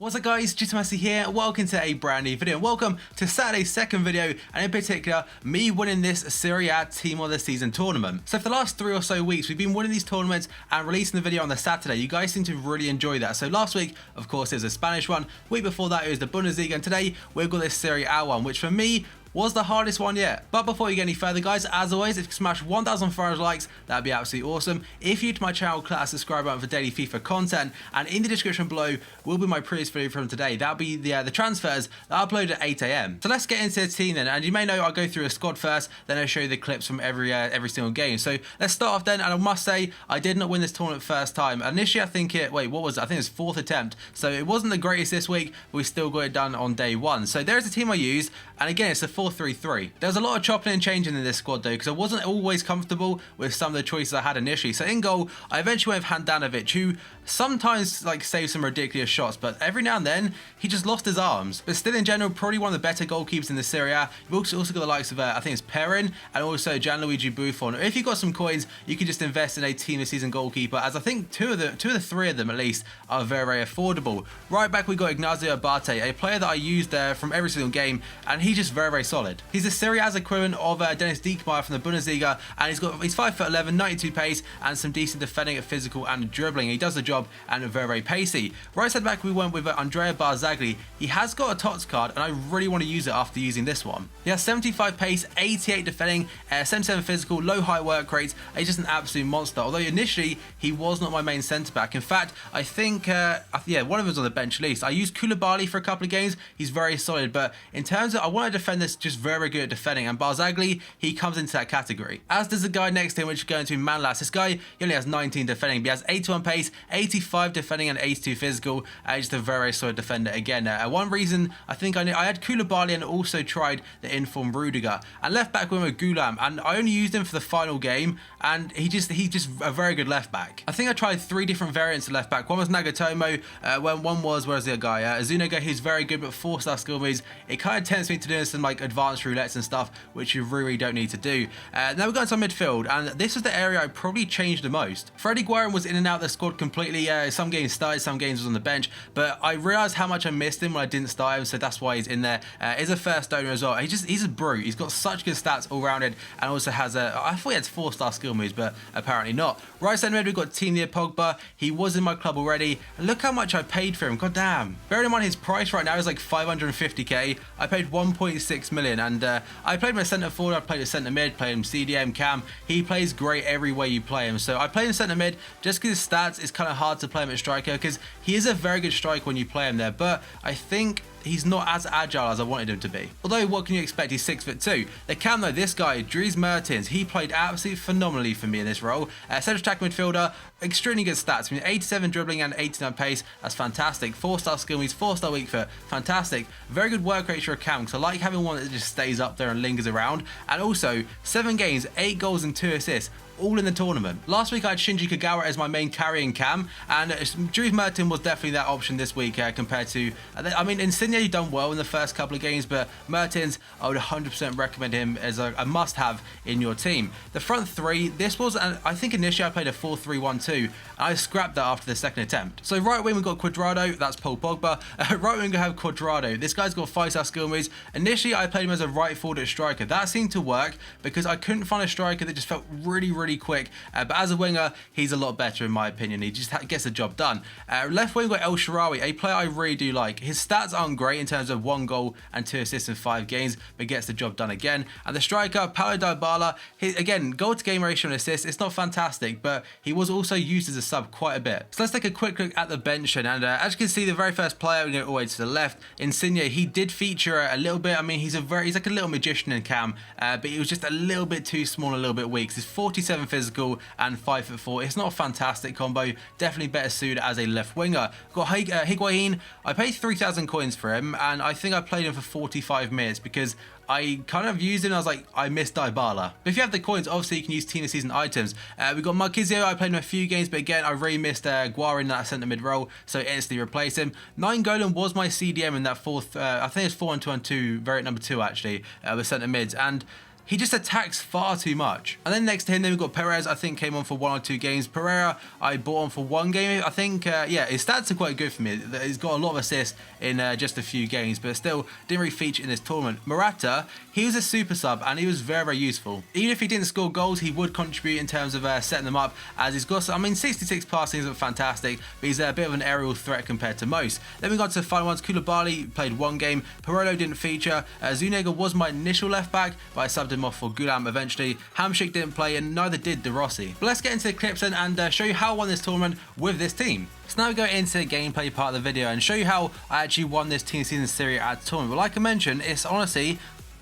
What's up guys, Yosef here, welcome to a brand new video and welcome to Saturday's second video, and in particular me winning this Serie A Team of the Season tournament. So for the last 3 or so weeks we've been winning these tournaments and releasing the video on the Saturday. You guys seem to really enjoy that. So last week of course it was a Spanish one, week before that it was the Bundesliga, and today we've got this Serie A one, which for me was the hardest one yet. But before you get any further guys, as always, if you smash 1,500 likes, that'd be absolutely awesome. If you're to my channel, click that subscribe button for daily FIFA content, and in the description below will be my previous video from today. That'll be the transfers that I uploaded at 8 AM. So let's get into the team then, and you may know I'll go through a squad first, then I'll show you the clips from every single game. So let's start off then, and I must say, I did not win this tournament first time. Initially I think I think it was 4th attempt, so it wasn't the greatest this week, but we still got it done on day one. So there's the team I used, and again it's a 4-3-3. There's a lot of chopping and changing in this squad though, because I wasn't always comfortable with some of the choices I had initially. So in goal, I eventually went with Handanovic, who sometimes saves some ridiculous shots, but every now and then he just lost his arms. But still in general, probably one of the better goalkeepers in the Serie A. You've also got the likes of I think it's Perrin and also Gianluigi Buffon. If you've got some coins, you can just invest in a team of the season goalkeeper, as I think two of the three of them at least are very, very affordable. Right back we got Ignacio Abate, a player that I used from every single game, and he's just very, very solid. He's the Serie A's equivalent of Dennis Diekmeyer from the Bundesliga, and he's 5'11", 92 pace, and some decent defending at physical and dribbling. He does the job and very, very pacey. Right side back we went with Andrea Barzagli. He has got a TOTS card, and I really want to use it after using this one. He has 75 pace, 88 defending, 77 physical, low height work rates. He's just an absolute monster. Although initially he was not my main centre back. In fact, I think one of us on the bench at least. I used Koulibaly for a couple of games. He's very solid, but in terms of I want to defend this, just very good at defending, and Barzagli, he comes into that category. As does the guy next to him, which is going to be Manlas. This guy, he only has 19 defending, but he has 81 pace, 85 defending, and 82 physical. Just a very solid defender again. One reason I think I had Koulibaly and also tried the informed Rudiger. And left back we went with Gulam, and I only used him for the final game, and he's just a very good left back. I think I tried 3 different variants of left back. One was Nagatomo, one was, where's the guy? Azunaga, who's very good but 4-star skill moves. It kind of tempts me to do some advanced roulettes and stuff, which you really don't need to do. Now we're going to midfield, and this is the area I probably changed the most. Freddie Guerin was in and out of the squad completely. Some games started, some games was on the bench, but I realised how much I missed him when I didn't start him, so that's why he's in there. He's a first owner as well. He's a brute. He's got such good stats all rounded, and also has I thought he had 4-star skill moves, but apparently not. Right side mid we've got Timo Pogba. He was in my club already, and look how much I paid for him. God damn. Bearing in mind his price right now is like 550k. I paid 1.6 million, and I played him as centre forward, I played him centre mid, played him CDM cam. He plays great every way you play him, so I played him centre mid just because his stats is kind of hard to play him at striker, because he is a very good striker when you play him there, but I think he's not as agile as I wanted him to be. Although, what can you expect? He's 6'2". The cam though, this guy, Dries Mertens, he played absolutely phenomenally for me in this role. Central attack midfielder, extremely good stats. I mean, 87 dribbling and 89 pace, that's fantastic. 4-star skill moves, 4-star weak foot, fantastic. Very good work rate for a cam, because I like having one that just stays up there and lingers around. And also, 7 games, 8 goals and 2 assists. All in the tournament. Last week I had Shinji Kagawa as my main carrying cam, and Dries Mertens was definitely that option this week compared to, I mean, Insigne done well in the first couple of games, but Mertens, I would 100% recommend him as a must-have in your team. The front 3, this was, I think initially I played a 4-3-1-2, and I scrapped that after the second attempt. So right wing we got Cuadrado, that's Paul Pogba. Right wing we have Cuadrado. This guy's got 5-star skill moves. Initially I played him as a right forward striker. That seemed to work because I couldn't find a striker that just felt really quick, but as a winger he's a lot better in my opinion. He just gets the job done. Left wing got El Shaarawy, a player I really do like. His stats aren't great in terms of 1 goal and 2 assists in 5 games, but gets the job done again. And the striker Paulo Dybala, again, goal to game ratio and assists, it's not fantastic, but he was also used as a sub quite a bit. So let's take a quick look at the bench, and as you can see, the very first player, all the way to the left, Insigne, he did feature a little bit. I mean, he's like a little magician in cam, but he was just a little bit too small, a little bit weak. He's 47 physical and 5'4". It's not a fantastic combo. Definitely better suited as a left winger. Got Higuain. I paid 3,000 coins for him, and I think I played him for 45 minutes because I kind of used it and I was like, I missed Dybala. But if you have the coins, obviously you can use team of season items. We got Marquisio. I played him a few games, but again, I really missed Guerin in that centre mid role, so instantly replaced him. Nainggolan was my CDM in that 4th, I think it's 4-1-2-1-2, variant number 2 actually, with centre mids. And he just attacks far too much. And then next to him, then we've got Perez. I think came on for 1 or 2 games. Pereira, I bought on for 1 game. I think, yeah, his stats are quite good for me. He's got a lot of assists in just a few games, but still didn't really feature in this tournament. Morata, he was a super sub and he was very, very useful. Even if he didn't score goals, he would contribute in terms of setting them up, as he's got, I mean, 66 passing isn't fantastic, but he's a bit of an aerial threat compared to most. Then we got to the final ones. Koulibaly played 1 game. Pirolo didn't feature. Zuniga was my initial left back, but I subbed him off for Gulam eventually. Hamšík didn't play and neither did De Rossi. But let's get into the clips then and show you how I won this tournament with this team. So now we go into the gameplay part of the video and show you how I actually won this team season Serie A tournament. But like I mentioned, it's honestly,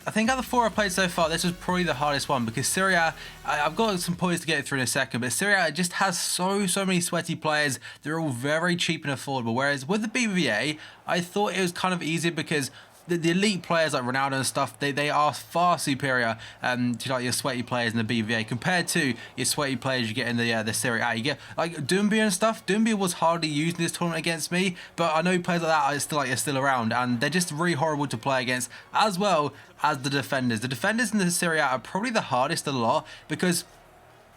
I think out of the 4 I've played so far, this was probably the hardest one, because Serie A, I've got some points to get through in a second, but Serie A just has so many sweaty players. They're all very cheap and affordable, whereas with the BBVA, I thought it was kind of easier because the elite players like Ronaldo and stuff, they are far superior to like your sweaty players in the BBVA compared to your sweaty players you get in the Serie A. You get like Doumbia and stuff. Doumbia was hardly used in this tournament against me, but I know players like that are still around, and they're just really horrible to play against, as well as the defenders. The defenders in the Serie A are probably the hardest of the lot, because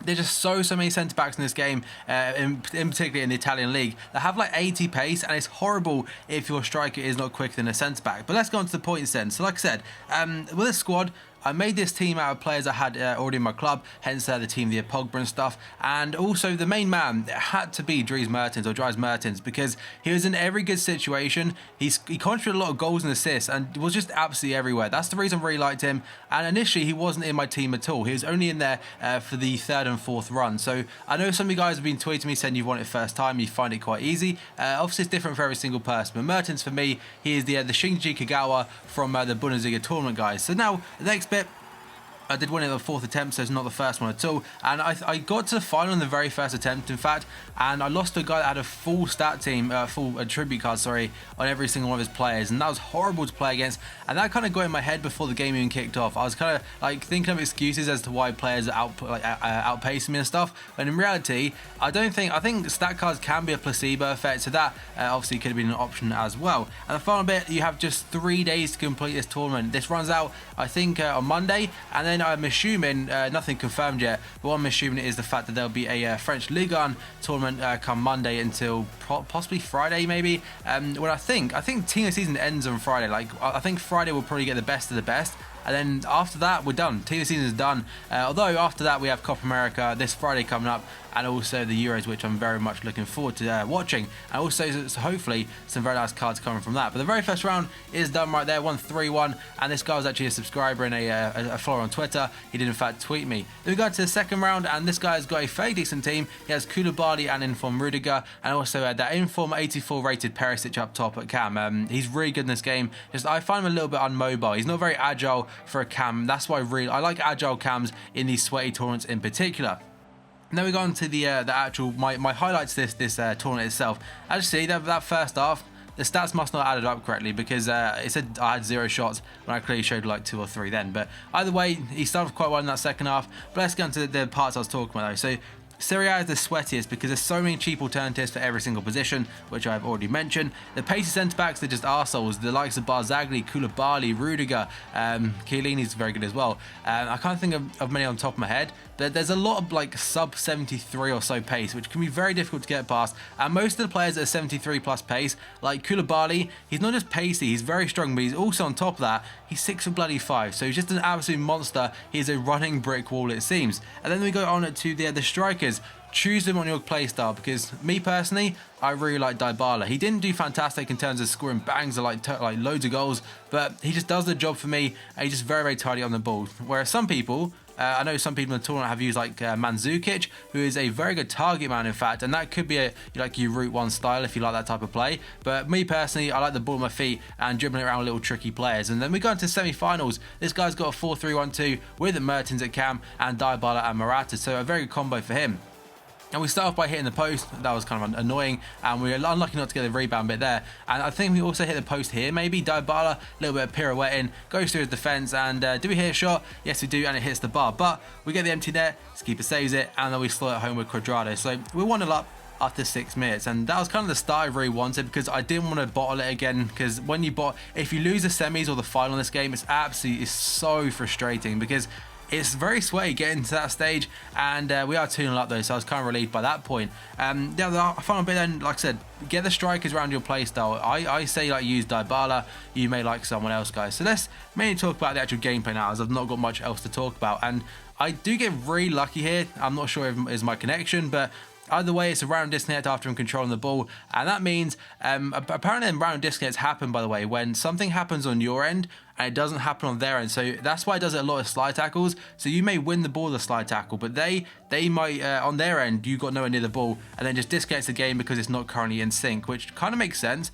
there's just so many centre backs in this game, in particular in the Italian league, that have like 80 pace, and it's horrible if your striker is not quicker than a centre back. But let's go on to the points then. So like I said, with a squad, I made this team out of players I had already in my club, hence the team, the Pogba and stuff. And also the main man had to be Dries Mertens, because he was in every good situation. He contributed a lot of goals and assists and was just absolutely everywhere. That's the reason I really liked him. And initially he wasn't in my team at all. He was only in there for the 3rd and 4th run. So I know some of you guys have been tweeting me saying you want it first time, you find it quite easy. Obviously it's different for every single person, but Mertens for me, he is the Shinji Kagawa from the Bundesliga tournament, guys. So now the next bit, I did win it on the 4th attempt, so it's not the first one at all. And I got to the final in the very first attempt, in fact, and I lost to a guy that had a full stat team, full attribute card, sorry, on every single one of his players, and that was horrible to play against. And that kind of got in my head before the game even kicked off. I was kind of like thinking of excuses as to why players are outpacing me and stuff. But in reality, I think stat cards can be a placebo effect, so that obviously could have been an option as well. And the final bit, you have just 3 days to complete this tournament. This runs out, I think, on Monday, and then I'm assuming, nothing confirmed yet, but what I'm assuming is the fact that there'll be a French Liga tournament come Monday until possibly Friday maybe, when I think team of the season ends on Friday. Like, I think Friday will probably get the best of the best, and then after that we're done. Team of the season is done, although after that we have Copa America this Friday coming up, and also the Euros, which I'm very much looking forward to watching, and also hopefully some very nice cards coming from that. But the very first round is done right there, 3-1, and this guy was actually a subscriber and a follower on Twitter. He did in fact tweet me. Then we go to the second round, and this guy's got a fairly decent team. He has Koulibaly and Inform Rudiger, and also that Inform 84 rated Perisic up top at cam. He's really good in this game. Just I find him a little bit unmobile. He's not very agile for a cam. That's why I like agile cams in these sweaty tournaments in particular. Now we go on to the actual my highlights this tournament itself. As you see, that first half, the stats must not have added up correctly, because it said I had 0 shots when I clearly showed like 2 or 3 then. But either way, he started quite well in that second half. But let's get into the parts I was talking about though. So Serie A is the sweatiest because there's so many cheap alternatives for every single position, which I've already mentioned. The pacey centre-backs are just arseholes. The likes of Barzagli, Koulibaly, Rudiger, Chiellini's very good as well. I can't think of many on top of my head, but there's a lot of like sub 73 or so pace, which can be very difficult to get past. And most of the players at 73 plus pace, like Koulibaly, he's not just pacey, he's very strong, but he's also on top of that, he's 6'5", so he's just an absolute monster. He's a running brick wall, it seems. And then we go on to the strikers. Choose them on your play style, because me personally, I really like Dybala. He didn't do fantastic in terms of scoring bangs or like loads of goals, but he just does the job for me, and he's just very tidy on the ball. Whereas some people, I know some people in the tournament have used like Mandzukic, who is a very good target man in fact, and that could be your Route 1 style if you like that type of play. But me personally, I like the ball on my feet and dribbling around little tricky players. And then we go into semi-finals. This guy's got a 4-3-1-2 with Mertens at cam and Dybala and Morata, so a very good combo for him. And we start off by hitting the post. That was kind of annoying, and we were unlucky not to get the rebound bit there. And I think we also hit the post here, maybe. Dybala, a little bit of pirouetting, goes through his defence, and do we hit a shot? Yes, we do, and it hits the bar. But we get the empty net, keeper saves it, and then we slot it home with Cuadrado. So we're 1-0 up after 6 minutes, and that was kind of the start I really wanted, because I didn't want to bottle it again, because when you if you lose the semis or the final in this game, it's so frustrating, because it's very sweaty getting to that stage, and we are 2-0 up though, so I was kind of relieved by that point. The final bit then, like I said, get the strikers around your playstyle. I say like use Dybala, you may like someone else, guys. So let's mainly talk about the actual gameplay now, as I've not got much else to talk about. And I do get really lucky here. I'm not sure if it's my connection, but either way, it's a random disconnect after I'm controlling the ball, and that means apparently random disconnects happen, by the way, when something happens on your end and it doesn't happen on their end. So that's why it does it a lot of slide tackles. So you may win the ball with a slide tackle, but they might on their end, you got nowhere near the ball, and then just disconnects the game because it's not currently in sync, which kind of makes sense.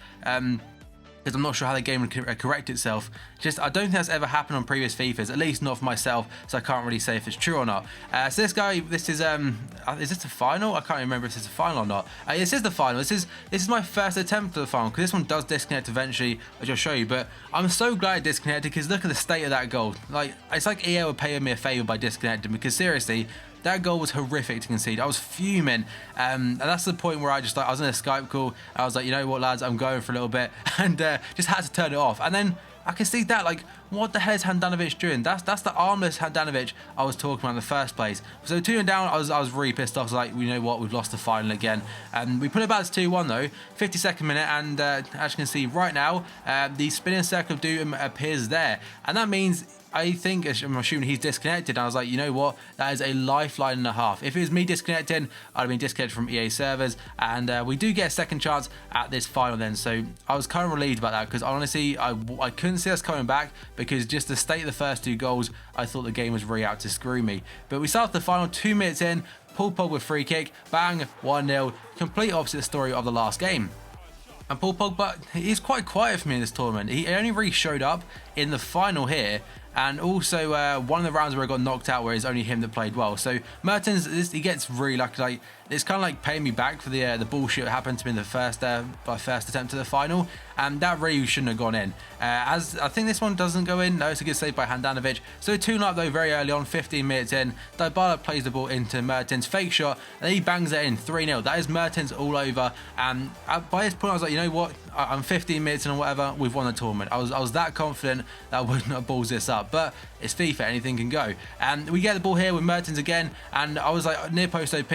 Because I'm not sure how the game would correct itself. Just, I don't think that's ever happened on previous FIFAs, at least not for myself, so I can't really say if it's true or not. So this guy, this is this the final? I can't remember if this is the final or not. This is the final. This is my first attempt at the final, because this one does disconnect eventually, which I'll show you, but I'm so glad it disconnected, because look at the state of that goal. Like, it's like EA would pay me a favour by disconnecting, because seriously, that goal was horrific to concede. I was fuming, and that's the point where I was in a Skype call. I was like, you know what, lads, I'm going for a little bit, and just had to turn it off. And then I can see that, like, what the hell is Handanovic doing? That's the armless Handanovic I was talking about in the first place. So 2-0 down, I was really pissed off. I was like, you know what, we've lost the final again. We put it back to 2-1 though, 52nd minute, and as you can see right now, the spinning circle of doom appears there, and that means, I'm assuming he's disconnected. I was like, you know what? That is a lifeline and a half. If it was me disconnecting, I'd have been disconnected from EA servers. And we do get a second chance at this final then. So I was kind of relieved about that, because honestly, I couldn't see us coming back, because just the state of the first two goals, I thought the game was really out to screw me. But we start the final 2 minutes in. Paul Pogba free kick. Bang, 1-0. Complete opposite story of the last game. And Paul Pogba, he's quite quiet for me in this tournament. He only really showed up in the final here, and also one of the rounds where I got knocked out, where it's only him that played well. So Mertens, he gets really lucky. Like, it's kind of like paying me back for the bullshit that happened to me in the first attempt at the final, and that really shouldn't have gone in. As I think this one doesn't go in. No, it's a good save by Handanovic. So 2-0 though very early on, 15 minutes in. Dybala plays the ball into Mertens, fake shot, and he bangs it in, 3-0. That is Mertens all over. And by this point, I was like, you know what? I'm 15 minutes in or whatever, we've won the tournament. I was that confident that I wouldn't have balls this up, but it's FIFA, anything can go. And we get the ball here with Mertens again, and I was like, near post OP.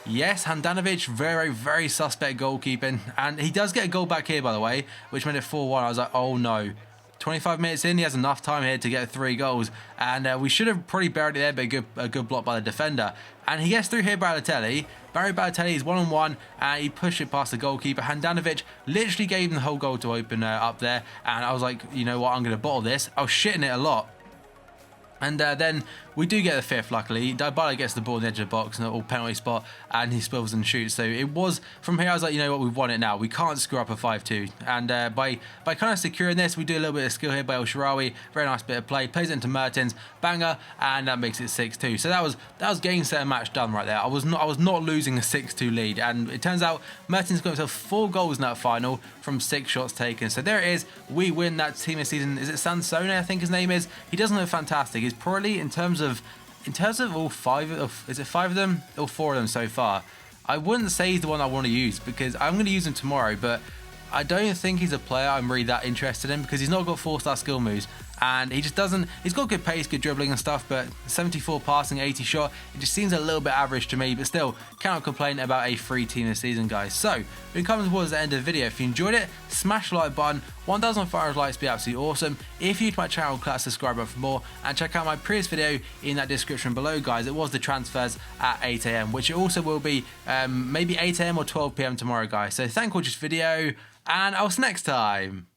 Yes, Handanovic, very, very suspect goalkeeping, and he does get a goal back here, by the way, which made it 4-1. I was like, oh no. 25 minutes in, he has enough time here to get 3 goals, and we should have probably buried it there, but a good block by the defender. And he gets through here, Balotelli. Barry Balotelli is 1-on-1, and he pushed it past the goalkeeper. Handanovic literally gave him the whole goal to open up there, and I was like, you know what, I'm going to bottle this. I was shitting it a lot. And then we do get the fifth, luckily. Dybala gets the ball in the edge of the box, or penalty spot, and he spills and shoots. So it was, from here I was like, you know what, we've won it now. We can't screw up a 5-2. And by kind of securing this, we do a little bit of skill here by El Shaarawy. Very nice bit of play. Plays it into Mertens, banger, and that makes it 6-2. So that was game, set, and match done right there. I was not losing a 6-2 lead, and it turns out Mertens got himself 4 goals in that final from 6 shots taken. So there it is. We win that team of season. Is it Sansone, I think his name is? He doesn't look fantastic. He's probably, in terms of all 5 of, is it 5 of them or 4 of them so far, I wouldn't say he's the one I want to use, because I'm going to use him tomorrow, but I don't think he's a player I'm really that interested in, because he's not got 4-star skill moves, and he just doesn't, he's got good pace, good dribbling and stuff, but 74 passing, 80 shot, it just seems a little bit average to me, but still, cannot complain about a free team this season, guys. So, we're coming towards the end of the video. If you enjoyed it, smash the like button. 1,500 likes would be absolutely awesome. If you're new to my channel, click that subscribe button for more, and check out my previous video in that description below, guys. It was the transfers at 8 AM, which it also will be maybe 8 AM or 12 PM tomorrow, guys. So thank you for watching this video, and I'll see you next time.